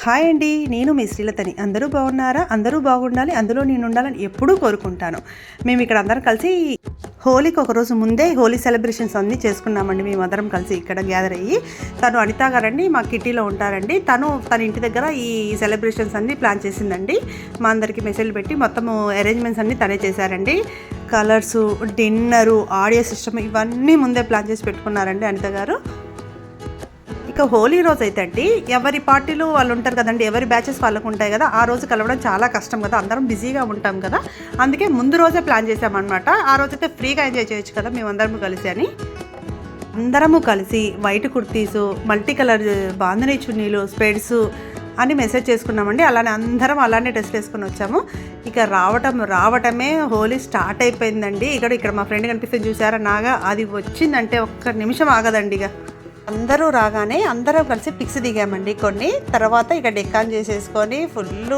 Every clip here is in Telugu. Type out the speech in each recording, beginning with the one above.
హాయ్ అండి, నేను మీ శ్రీలతని. అందరూ బాగున్నారా? అందరూ బాగుండాలి, అందులో నేను ఉండాలని ఎప్పుడూ కోరుకుంటాను. మేము ఇక్కడ అందరం కలిసి హోలీకి ఒకరోజు ముందే హోలీ సెలబ్రేషన్స్ అన్నీ చేసుకున్నామండి. మేమందరం కలిసి ఇక్కడ గ్యాదర్ అయ్యి, తను అనిత గారండి మా కిట్టీలో ఉంటారండి. తన ఇంటి దగ్గర ఈ సెలబ్రేషన్స్ అన్నీ ప్లాన్ చేసిందండి. మా అందరికీ మెసేజ్లు పెట్టి మొత్తము అరేంజ్మెంట్స్ అన్నీ తనే చేశారండి. కలర్సు, డిన్నరు, ఆడియో సిస్టమ్ ఇవన్నీ ముందే ప్లాన్ చేసి పెట్టుకున్నారండి అనిత గారు. ఇక హోలీ రోజు అయితే అండి ఎవరి పార్టీలు వాళ్ళు ఉంటారు కదండి, ఎవరి బ్యాచెస్ వాళ్ళకు ఉంటాయి కదా. ఆ రోజు కలవడం చాలా కష్టం కదా, అందరం బిజీగా ఉంటాం కదా. అందుకే ముందు రోజే ప్లాన్ చేసామన్నమాట. ఆ రోజైతే ఫ్రీగా ఎంజాయ్ చేయొచ్చు కదా మేమందరము కలిసి అని. అందరము కలిసి white kurtis, multi colour bandhani చున్నీలు, స్పెడ్స్ అని మెసేజ్ చేసుకున్నామండి. అలానే అందరం అలానే డ్రెస్లు వేసుకొని వచ్చాము. ఇక రావటమే హోలీ స్టార్ట్ అయిపోయిందండి. ఇక్కడ మా ఫ్రెండ్ కనిపిస్తుంది చూసారా నాగా, అది వచ్చిందంటే ఒక్క నిమిషం ఆగదండి. ఇక అందరూ రాగానే అందరం కలిసి పిక్స్ దిగామండి కొన్ని. తర్వాత ఇక డెక్కాన్ చేసేసుకొని ఫుల్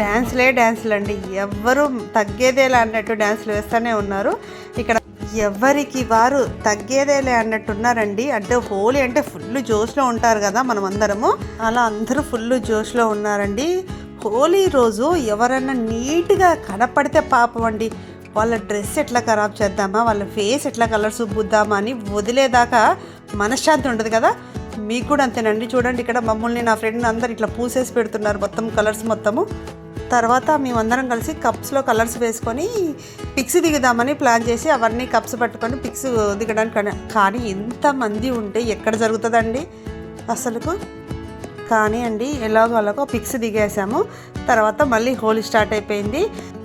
డ్యాన్సులు అండి. ఎవ్వరూ తగ్గేదేలే అన్నట్టు డ్యాన్సులు వేస్తూనే ఉన్నారు. ఇక్కడ ఎవరికి వారు తగ్గేదేలే అన్నట్టు ఉన్నారండి. అంటే హోలీ అంటే ఫుల్ జోష్లో ఉంటారు కదా మనం అందరము, అలా అందరూ ఫుల్ జోష్లో ఉన్నారండి. హోలీ రోజు ఎవరన్నా నీట్గా కనపడితే పాపం అండి, వాళ్ళ డ్రెస్ ఎట్లా ఖరాబ్ చేద్దామా, వాళ్ళ ఫేస్ ఎట్లా కలర్స్ ఉబ్బుద్దామా అని వదిలేదాకా మనశ్శాంతి ఉంటుంది కదా. మీకు కూడా అంతేనండి. చూడండి ఇక్కడ మమ్మల్ని, నా ఫ్రెండ్ని అందరు ఇట్లా పూసేసి పెడుతున్నారు మొత్తం కలర్స్ మొత్తము. తర్వాత మేమందరం కలిసి కప్స్లో కలర్స్ వేసుకొని పిక్స్ దిగుదామని ప్లాన్ చేసి అవన్నీ కప్స్ పట్టుకొని పిక్స్ దిగడానికి. కానీ ఎంతమంది ఉంటే ఎక్కడ జరుగుతుందండి అసలుకు. కానీ అండి ఎలాగో పిక్స్ దిగేసాము. తర్వాత మళ్ళీ హోలీ స్టార్ట్ అయిపోయింది.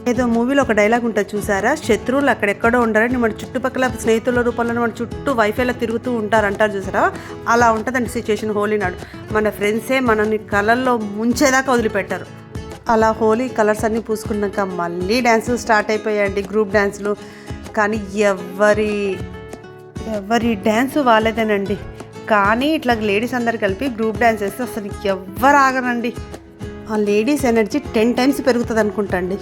ఏదో మూవీలో ఒక డైలాగ్ ఉంటుంది చూసారా, శత్రువులు అక్కడెక్కడో ఉంటారని మన చుట్టుపక్కల స్నేహితుల రూపంలో మన చుట్టూ వైఫైలో తిరుగుతూ ఉంటారు అంటారు చూసారా. అలా ఉంటుందండి సిచ్యువేషన్ హోలీ నాడు. మన ఫ్రెండ్సే మనల్ని కలర్లో ముంచేదాకా వదిలిపెట్టారు. అలా హోలీ కలర్స్ అన్నీ పూసుకున్నాక మళ్ళీ డ్యాన్సులు స్టార్ట్ అయిపోయాయండి, గ్రూప్ డ్యాన్సులు. కానీ ఎవరి డ్యాన్సు వాళ్ళేదేనండి. కానీ ఇట్లా లేడీస్ అందరు కలిపి గ్రూప్ డ్యాన్స్ వేస్తే అసలు ఎవ్వరు ఆగనండి. ఆ లేడీస్ ఎనర్జీ 10 times పెరుగుతుంది అనుకుంటా అండి.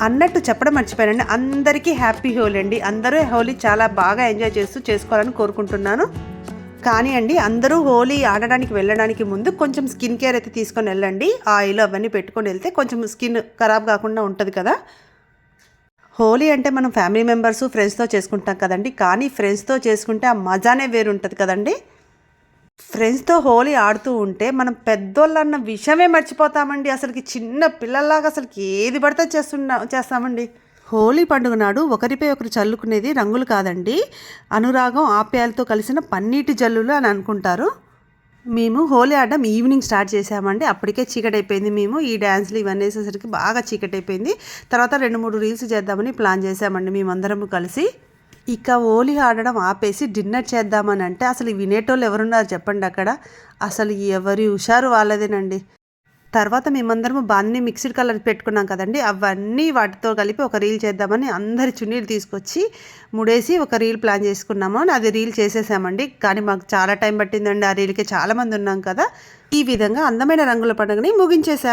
అన్నట్టు చెప్పడం మర్చిపోయానండి, అందరికీ హ్యాపీ హోలీ అండి. అందరూ హోలీ చాలా బాగా ఎంజాయ్ చేసుకోవాలని కోరుకుంటున్నాను. కానీ అండి అందరూ హోలీ ఆడడానికి వెళ్ళడానికి ముందు కొంచెం స్కిన్ కేర్ అయితే తీసుకొని వెళ్ళండి. ఆయిల్ అవన్నీ పెట్టుకొని వెళ్తే కొంచెం స్కిన్ ఖరాబ్ కాకుండా ఉంటుంది కదా. హోలీ అంటే మనం ఫ్యామిలీ మెంబర్స్ ఫ్రెండ్స్తో చేసుకుంటాం కదండి. కానీ ఫ్రెండ్స్తో చేసుకుంటే ఆ మజానే వేరు ఉంటుంది కదండి. ఫ్రెండ్స్తో హోలీ ఆడుతూ ఉంటే మనం పెద్దోళ్ళు అన్న విషయమే మర్చిపోతామండి. అసలుకి చిన్న పిల్లల్లాగా అసలుకి ఏది పడితే చేస్తామండి. హోలీ పండుగ నాడు ఒకరిపై ఒకరు చల్లుకునేది రంగులు కాదండి, అనురాగం ఆప్యాయాలతో కలిసిన పన్నీటి జల్లులు అని అనుకుంటారు. మేము హోలీ ఆడడం ఈవినింగ్ స్టార్ట్ చేసామండి. అప్పటికే చీకటి అయిపోయింది. మేము ఈ డ్యాన్స్లు ఇవన్నీ వేసేసరికి బాగా చీకటి అయిపోయింది. తర్వాత 2-3 రీల్స్ చేద్దామని ప్లాన్ చేసామండి మేమందరము కలిసి. ఇక హోలీ ఆడడం ఆపేసి డిన్నర్ చేద్దామని అంటే అసలు వినేటోళ్ళు ఎవరున్నారు చెప్పండి అక్కడ. అసలు ఎవరి హుషారు వాళ్ళదేనండి. తర్వాత మేమందరము బాంధనీ మిక్స్డ్ కలర్ పెట్టుకున్నాం కదండి, అవన్నీ వాటితో కలిపి ఒక రీల్ చేద్దామని అందరి చున్నీలు తీసుకొచ్చి ముడేసి ఒక రీల్ ప్లాన్ చేసుకున్నాము. అది రీల్ చేసేసామండి. కానీ మాకు చాలా టైం పట్టిందండి. ఆ రీల్కి చాలామంది ఉన్నాం కదా. ఈ విధంగా అందమైన రంగుల పండుగని ముగించేసాం.